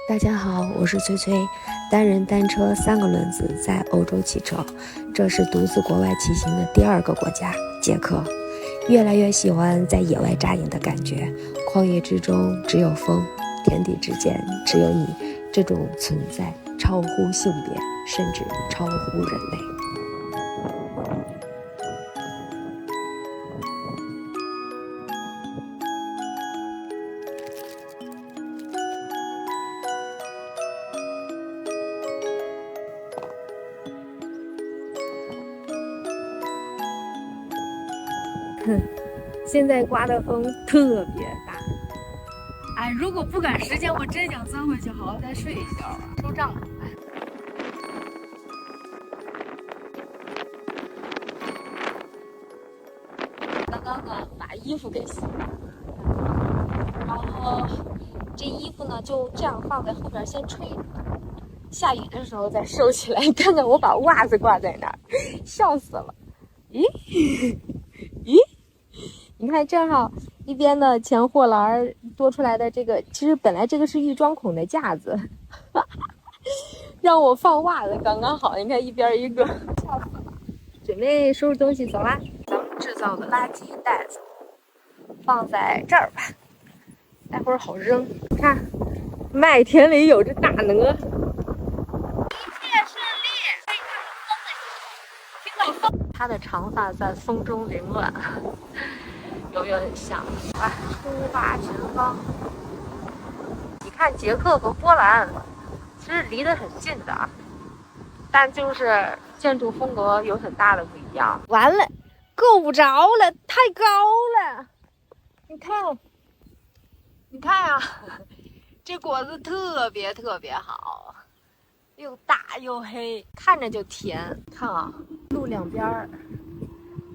大家好，我是崔崔，单人单车3个轮子在欧洲骑车，这是独自国外骑行的第2个国家——捷克。越来越喜欢在野外扎营的感觉，旷野之中只有风，天地之间只有你，这种存在超乎性别，甚至超乎人类。现在刮的风特别大，哎，如果不赶时间，我真想钻回去好好再睡一觉了。收帐篷吧。刚刚呢，把衣服给洗了，然后这衣服呢就这样放在后边先吹着，下雨的时候再收起来。看看我把袜子挂在哪儿，笑死了。咦？咦？你看，正好一边的前货栏多出来的这个，其实本来这个是预装孔的架子，让我放袜子刚刚好。你看一边一个，笑死了。准备收拾东西走啦。咱们制造的垃圾袋子放在这儿吧，待会儿好扔。看，麦田里有只大鹅。一切顺利。听到风，它的长发在风中凌乱。有没有很像？哇，出发前方。你看捷克和波兰其实离得很近的，但就是建筑风格有很大的不一样。完了，够不着了，太高了。你看，你看啊，这果子特别好，又大又黑，看着就甜。看啊，路两边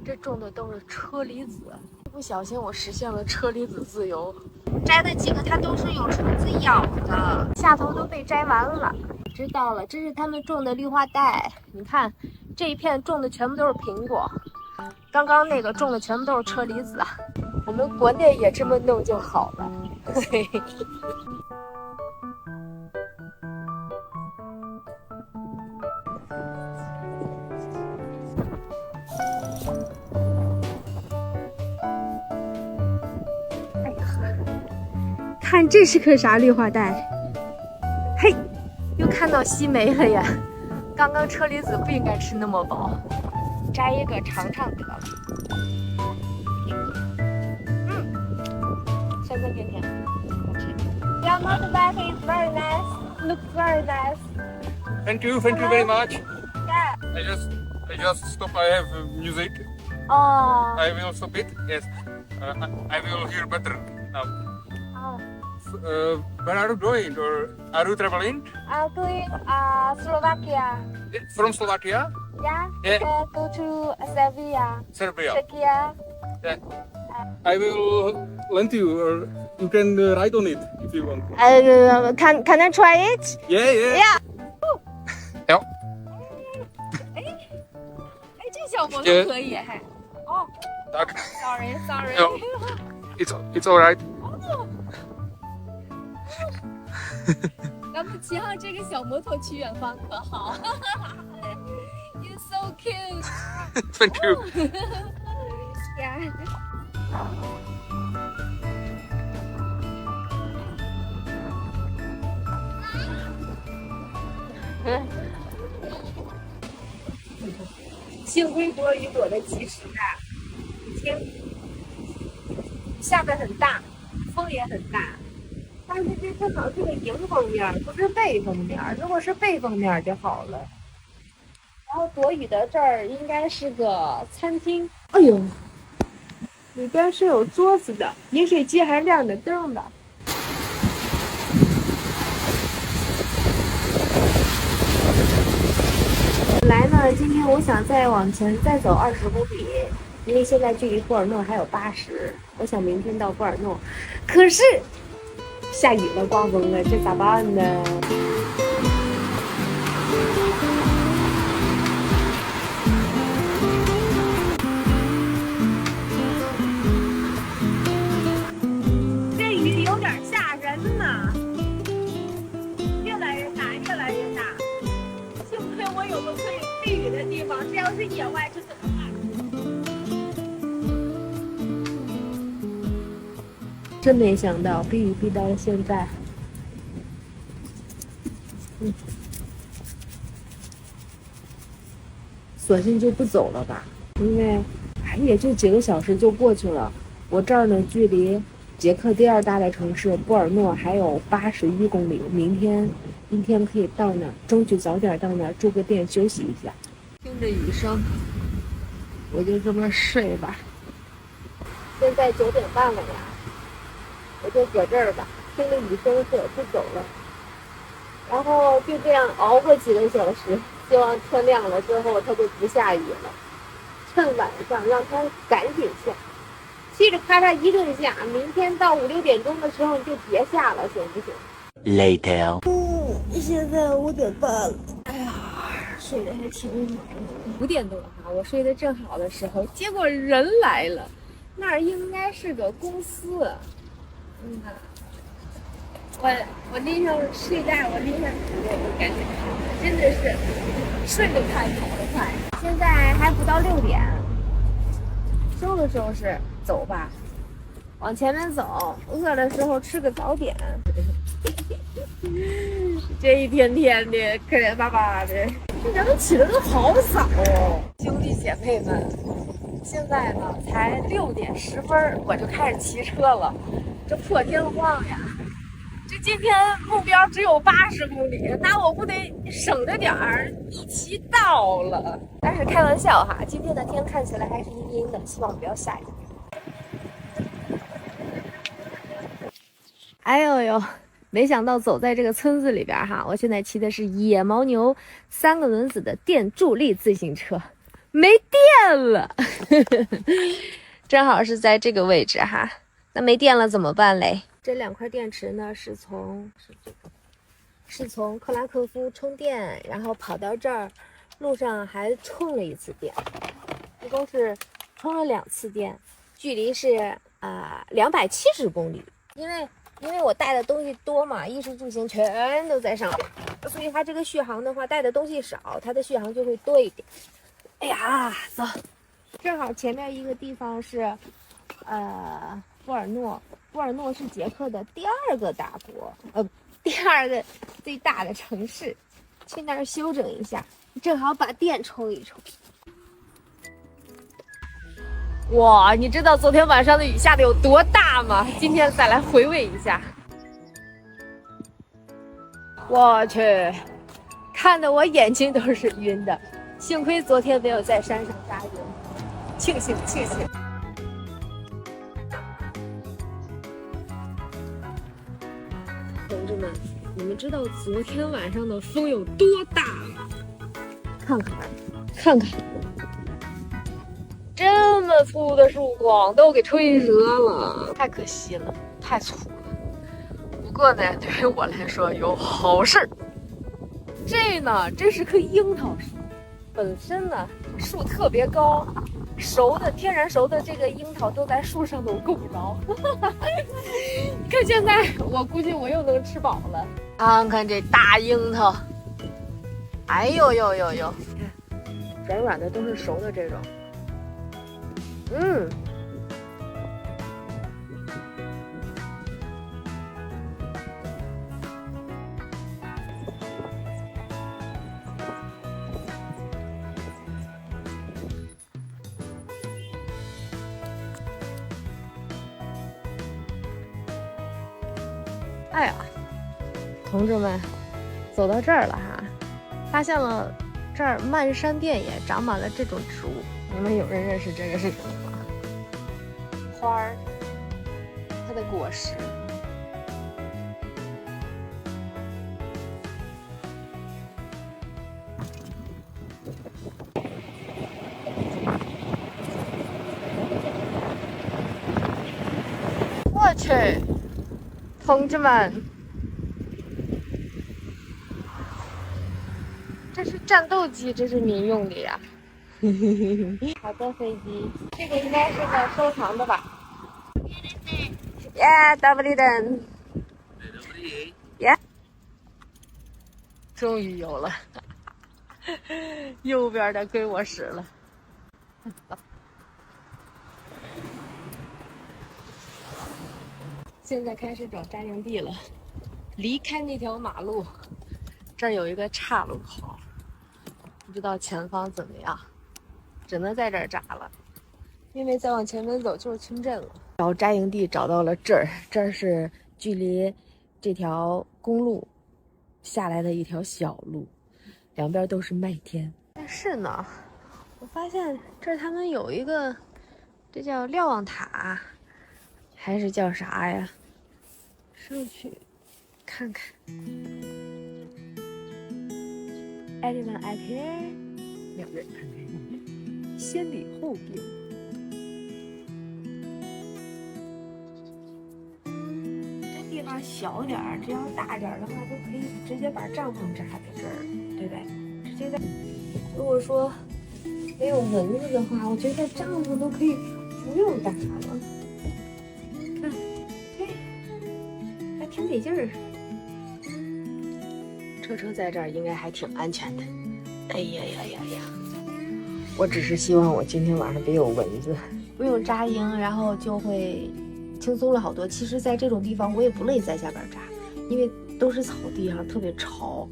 这种的都是车厘子。不小心我实现了车厘子自由，摘的几个它都是有虫子咬的，下头都被摘完了。知道了，这是他们种的绿化带。你看这一片种的全部都是苹果，刚刚那个种的全部都是车厘子。我们国内也这么弄就好了。看这是棵啥绿化带？嘿，又看到西梅了呀！刚刚车厘子不应该吃那么饱，摘一个尝尝得了。酸酸甜甜，好吃。Yeah, not bad. It's very nice. Looks very nice. Thank you very much. Yeah. I just stop. I have music. Oh. I will stop it. Yes. I will hear better now. Where are you going, or are you traveling? I'm going Slovakia. From Slovakia? Yeah. Yeah. Go to Serbia. Serbia. Czechia. Yeah. I will lend you, or you can ride on it if you want. Can I try it? Yeah. Yeah. 好。哎，这小摩托可以还。哦。Sorry. No, it's all right. 咱们骑上这个小摩托去远方可好？You're so cute. Thank you. Yeah. 幸亏多雨躲得及时啊！天，下面很大，风也很大。但是这正好是个迎风面，不是背风面。如果是背风面就好了。然后躲雨的这儿应该是个餐厅。哎呦，里边是有桌子的，饮水机还亮着灯的。本来呢，今天我想再往前再走20公里，因为现在距离布尔诺还有80，我想明天到布尔诺。可是下雨了，刮风了，这咋办呢？这雨有点吓人呐！方，这要是野外就怎么办？真没想到，避雨避到了现在。索性就不走了吧，因为也就几个小时就过去了。我这儿呢，距离捷克第2大的城市波尔诺还有81公里。明天可以到那儿，争取早点到那儿住个店休息一下。听着雨声，我就这么睡吧。现在9点半了呀，我就搁这儿吧，听着雨声睡，不走了。然后就这样熬过几个小时。希望天亮了之后它就不下雨了，趁晚上让它赶紧下，嘁哩咔嚓一顿下，明天到5、6点钟的时候你就别下了，行不行 ？Later。现在5点半了，哎呀，睡得还挺晚，5点多哈，我睡得正好的时候，结果人来了，那儿应该是个公司，我拎上睡袋，我拎上我感觉真的是睡得快，跑得快。现在还不到6点，收拾收拾，走吧，往前面走。饿的时候吃个早点。这一天天的可怜巴巴的，这人起得都好早哦，兄弟姐妹们。现在呢才6点10分，我就开始骑车了，这破天荒呀。这今天目标只有80公里，那我不得省着点儿，一起到了。但是开玩笑哈，今天的天看起来还是阴阴的，希望不要下雨。哎呦呦，没想到走在这个村子里边哈，我现在骑的是野牦牛3个轮子的电助力自行车，没电了，正好是在这个位置哈。那没电了怎么办嘞？这2块电池呢是从克拉科夫充电，然后跑到这儿，路上还充了1次电，一共是充了2次电，距离是270公里。因为我带的东西多嘛，衣食住行全都在上面，所以它这个续航的话，带的东西少，它的续航就会多一点。哎呀，走，正好前面一个地方是波尔诺。波尔诺是捷克的第2个大国，第2个最大的城市，去那儿休整一下，正好把电充一充。哇，你知道昨天晚上的雨下的有多大吗？今天再来回味一下。我去，看得我眼睛都是晕的，幸亏昨天没有在山上扎营，庆幸。同志们，你们知道昨天晚上的风有多大吗？看看，这么粗的树桩都给吹折了，太可惜了，太粗了。不过呢，对于我来说有好事儿。这是棵樱桃树，本身呢树特别高，天然熟的这个樱桃都在树上都够不着。看现在，我估计我又能吃饱了。看看这大樱桃，哎呦，看软软的都是熟的这种。哎呀，同志们，走到这儿了哈，发现了这儿漫山遍野长满了这种植物。你们有人认识这个是什么吗？花儿，它的果实。我去，同志们，这是战斗机，这是民用的呀。好的，飞机，这个应该是个收藏的吧？Yeah，W then。Yeah。终于有了，右边的归我使了。现在开始找扎营地了，离开那条马路，这儿有一个岔路口，不知道前方怎么样，只能在这儿扎了，因为再往前面走就是村镇了。然后扎营地找到了这儿，这儿是距离这条公路下来的一条小路，两边都是麦田。但是呢，我发现这儿他们有一个，这叫瞭望塔，还是叫啥呀？上去看看。Anyone out here？ 没有人。先礼后兵。这地方小点儿，这要大点儿的话，都可以直接把帐篷扎在这儿，对不对？直接在。如果说没有蚊子的话，我觉得帐篷都可以不用扎了。看，还挺得劲儿。车在这儿应该还挺安全的。哎呀呀呀呀！我只是希望我今天晚上别有蚊子，不用扎营，然后就会轻松了好多。其实，在这种地方我也不累，在下边扎，因为都是草地上，特别潮。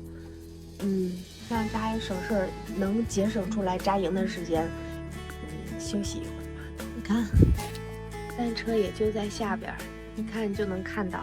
这样扎也省事儿，能节省出来扎营的时间，休息一会儿。你看，单车也就在下边，一看就能看到。